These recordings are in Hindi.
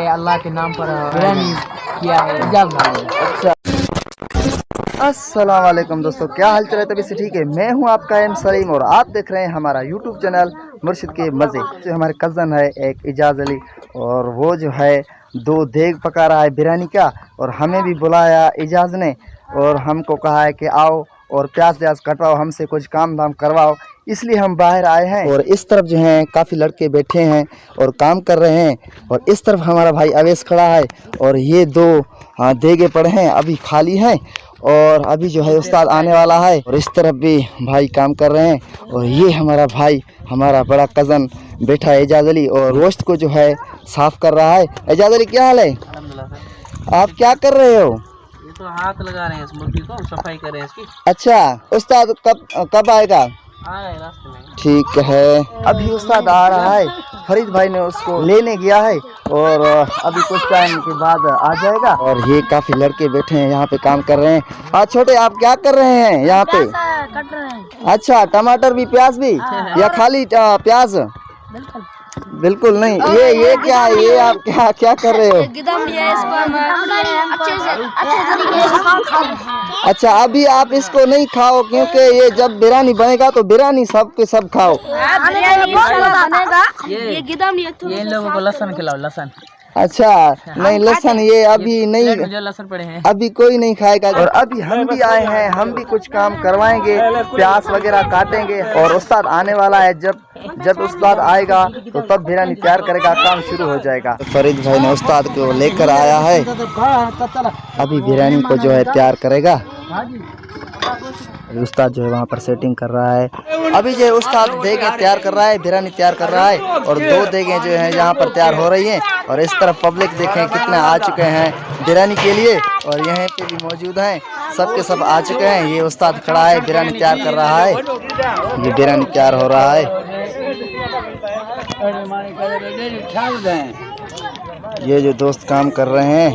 अल्लाह के नाम पर बिरयानी किया है। अच्छा, अस्सलाम वालेकुम दोस्तों, क्या हाल चल है? तभी से ठीक है। मैं हूं आपका एम सलीम और आप देख रहे हैं हमारा यूट्यूब चैनल मुर्शिद के मज़े। जो हमारे कज़न है एक इजाज़ अली, और वो जो है 2 देग पका रहा है बिरयानी का, और हमें भी बुलाया इजाज़ ने और हमको कहा है कि आओ और प्याज व्याज कटवाओ, हमसे कुछ काम धाम करवाओ, इसलिए हम बाहर आए हैं। और इस तरफ जो हैं काफ़ी लड़के बैठे हैं और काम कर रहे हैं, और इस तरफ हमारा भाई अवेश खड़ा है, और ये 2 देगे पड़े हैं अभी खाली हैं, और अभी जो है उस्ताद आने वाला है। और इस तरफ भी भाई काम कर रहे हैं, और ये हमारा भाई हमारा बड़ा कज़न बैठा है इजाज़ अली, और रोस्ट को जो है साफ़ कर रहा है। इजाज़ अली क्या हाल है? आप क्या कर रहे हो? ये तो हाथ लगा रहे हैं इस मुर्गी को, सफाई कर रहे हैं इसकी। अच्छा, उस्ताद कब आएगा? रास्ते में। ठीक है, अभी उस्ताद आ रहा है। फरीद भाई ने उसको लेने गया है, और अभी कुछ टाइम के बाद आ जाएगा। और ये काफी लड़के बैठे हैं यहाँ पे काम कर रहे हैं। छोटे, आप क्या कर रहे हैं यहाँ पे? कट रहे हैं। अच्छा, टमाटर भी प्याज भी, या खाली प्याज? बिल्कुल नहीं। ये क्या है? ये आप क्या कर रहे हो? अच्छा, अभी आप इसको नहीं खाओ, क्योंकि ये जब बिरयानी बनेगा तो बिरयानी सब के सब खाओ। ये लोगों को लहसुन खिलाओ, लहसुन। अच्छा, नहीं लहसुन ये अभी नहीं, जो लहसुन पड़े हैं अभी कोई नहीं खाएगा। और अभी हम भी आए हैं, हम भी कुछ काम करवाएंगे, प्याज वगैरह काटेंगे, और उस्ताद आने वाला है। जब उस्ताद आएगा तो तब बिरयानी तैयार करेगा, काम शुरू हो जाएगा। फरीद भाई ने उस्ताद को लेकर आया है, अभी बिरयानी को जो है तैयार करेगा। उस्ताद जो है वहाँ पर सेटिंग कर रहा है। अभी जो उस्ताद देगे तैयार कर रहा है, बिरयानी तैयार कर रहा है, और 2 देगे जो है यहाँ पर तैयार हो रही हैं। और इस तरफ पब्लिक देखें कितने आ चुके हैं बिरयानी के लिए, और यहाँ पे भी मौजूद हैं, सब के सब आ चुके हैं। ये उस्ताद खड़ा है, बिरयानी तैयार कर रहा है, ये बिरयानी तैयार हो रहा है। ये जो दोस्त काम कर रहे हैं,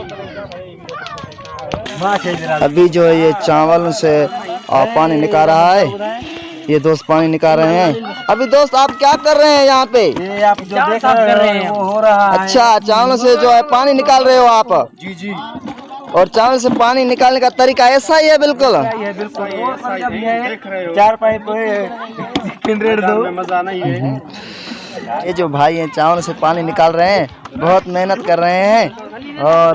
अभी जो है ये चावल से पानी निकाल रहा है, ये दोस्त पानी निकाल रहे हैं। अभी दोस्त आप क्या कर रहे हैं यहाँ पे? ये आप जो देख रहे हैं वो हो रहा है। अच्छा, चावल से जो है पानी निकाल रहे हो आप? जी। और चावल से पानी निकालने का तरीका ऐसा ही है? बिल्कुल बिल्कुल 4 पाइप मजा नहीं है। ये जो भाई हैं चावल से पानी निकाल रहे हैं, बहुत मेहनत कर रहे हैं। और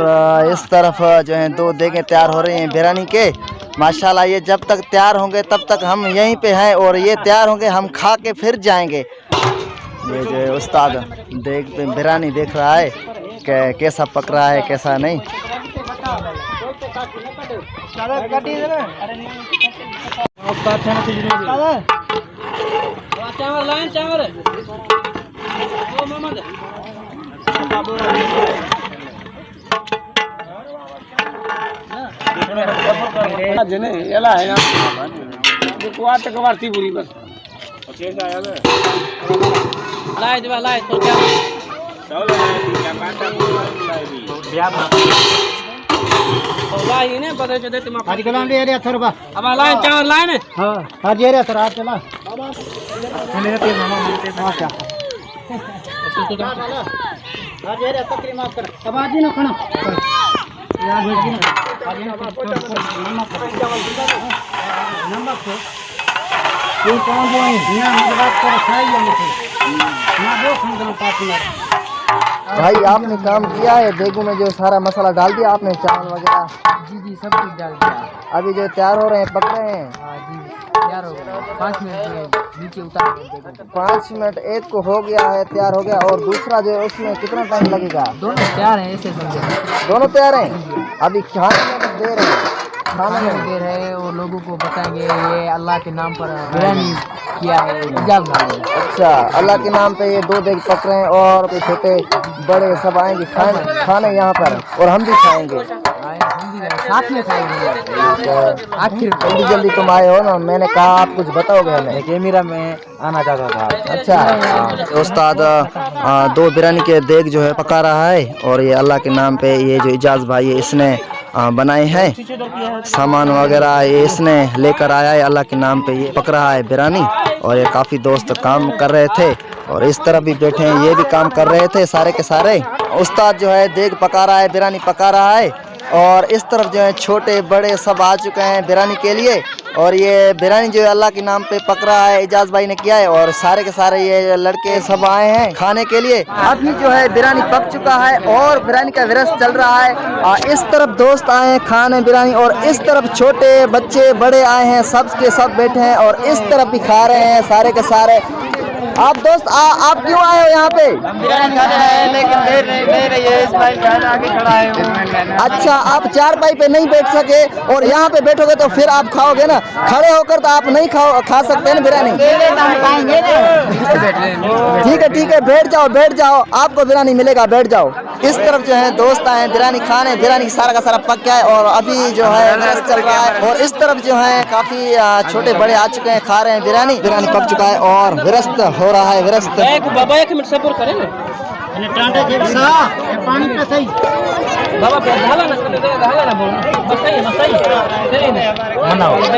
इस तरफ जो है 2 देगे तैयार हो रही हैं बिरयानी के, माशाल्लाह। ये जब तक तैयार होंगे तब तक हम यहीं पे हैं, और ये तैयार होंगे हम खा के फिर जाएंगे। ये जो है उस्ताद देख पे बिरयानी देख रहा है कि कैसा पक रहा है कैसा नहीं। भाई आपने काम किया है, देगू में जो सारा मसाला डाल दिया आपने, चावल वगैरह? जी सब कुछ डाल दिया। अभी जो तैयार हो रहे हैं, पक रहे हैं? जी तैयार हो गया। 5 मिनट में नीचे उतार देंगे। 5 मिनट एक को हो गया है, तैयार हो गया, और दूसरा जो है उसमें कितना टाइम लगेगा? दोनों तैयार हैं, ऐसे समझे। दोनों तैयार हैं, अभी खाने में कुछ देर है, खाने में देर है, और लोगों को बताएंगे ये अल्लाह के नाम पर बिरयानी किया है इजाज़ भाई। अच्छा, अल्लाह के नाम पे ये 2 देग पक रहे हैं, और छोटे बड़े सब आएंगे खाने यहाँ पर, और हम भी खाएंगे, साथ में खाएंगे। आखिर जल्दी तुम आए हो ना, मैंने कहा आप कुछ बताओगे हमें। कैमरा में आना चाहता था। अच्छा, उस्ताद 2 बिरयानी के देग जो है पका रहा है, और ये अल्लाह के नाम पे ये जो इजाज़ भाई है इसने बनाए हैं। सामान वगैरह ये इसने लेकर आया है, अल्लाह के नाम पे ये पक रहा है बिरयानी। और ये काफ़ी दोस्त काम कर रहे थे और इस तरफ भी बैठे हैं, ये भी काम कर रहे थे सारे के सारे। उस्ताद जो है देग पका रहा है, बिरयानी पका रहा है। और इस तरफ जो है छोटे बड़े सब आ चुके हैं बिरयानी के लिए। और ये बिरयानी जो है अल्लाह के नाम पे पक रहा है, इजाज़ भाई ने किया है। और सारे के सारे ये लड़के सब आए हैं खाने के लिए। अभी जो है बिरयानी पक चुका है और बिरयानी का विरस चल रहा है। इस तरफ दोस्त आए हैं खाने बिरयानी और इस तरफ छोटे बच्चे बड़े आए हैं, सब के सब बैठे हैं और इस तरफ भी खा रहे हैं सारे के सारे। आप दोस्त आप क्यों आए हो यहाँ पे? बिरयानी खाने आए हैं, लेकिन देर रही है, इस्माइल खान आगे खड़ा है। अच्छा, आप चारपाई पे नहीं बैठ सके और यहाँ पे बैठोगे तो फिर आप खाओगे ना, खड़े होकर तो आप नहीं खा सकते ना बिरयानी। ठीक है, बैठ जाओ, आपको बिरयानी मिलेगा, बैठ जाओ। इस तरफ जो है दोस्त आए हैं बिरयानी खाने, बिरयानी सारा का सारा पक गया है और अभी जो है विरस चल रहा है। और इस तरफ जो है काफी छोटे बड़े आ चुके हैं, खा रहे हैं बिरयानी पक चुका है और विरस हो रहा है। विरस बाबा 1 मिनट सब्र करें ना, पानी पे सही बाबा पे ढाला ना बोलना, बस सही चलिए ना मनाओ बस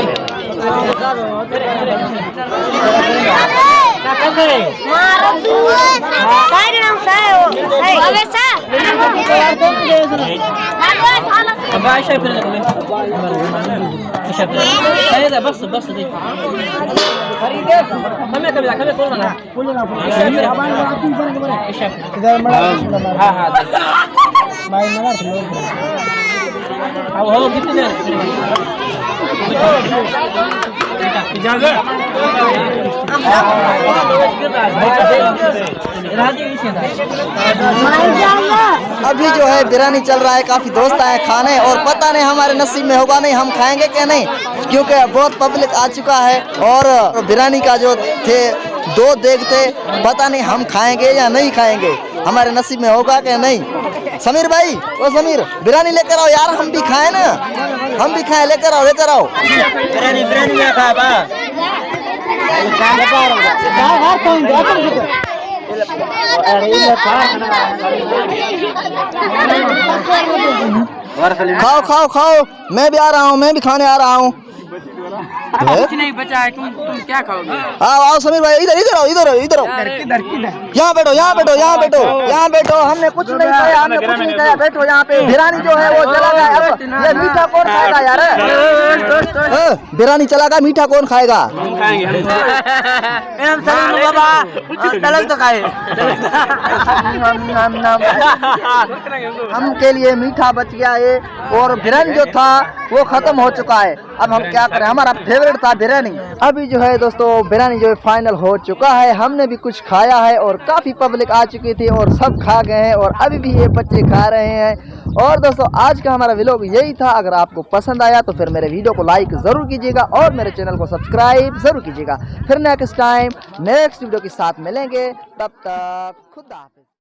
अभी जो है बिरयानी चल रहा है, काफी दोस्त आए खाने और पता नहीं हमारे नसीब में होगा नहीं, हम खाएंगे क्या नहीं, क्योंकि बहुत पब्लिक आ चुका है। और बिरयानी का जो थे 2 देग थे, पता नहीं हम खाएंगे या नहीं खाएंगे, हमारे नसीब में होगा क्या नहीं। समीर भाई, ओ समीर, बिरयानी लेकर आओ यार, हम भी खाएं ना, हम भी खाएं, लेकर आओ बिरयानी खाओ, मैं भी आ रहा हूँ, मैं भी खाने आ रहा हूँ। कुछ नहीं बचा है, तुम क्या खाओगे? आओ समीर भाई, इधर आओ। यहाँ बैठो, हमने कुछ नहीं खाया, बैठो यहाँ पे। बिरयानी जो है वो चला गया, ये मीठा कौन खाएगा यार? बिरयानी चला गया, मीठा कौन खाएगा? हम के लिए मीठा बच गया है और बिरयानी जो था वो खत्म हो चुका है। अब हम क्या करें, हमारा फेवरेट था बिरयानी। अभी जो है दोस्तों बिरयानी जो है फाइनल हो चुका है, हमने भी कुछ खाया है और काफ़ी पब्लिक आ चुकी थी और सब खा गए हैं और अभी भी ये बच्चे खा रहे हैं। और दोस्तों आज का हमारा व्लॉग यही था। अगर आपको पसंद आया तो फिर मेरे वीडियो को लाइक ज़रूर कीजिएगा और मेरे चैनल को सब्सक्राइब ज़रूर कीजिएगा। फिर नेक्स्ट टाइम नेक्स्ट वीडियो के साथ मिलेंगे, तब तक खुदा हाफिज़।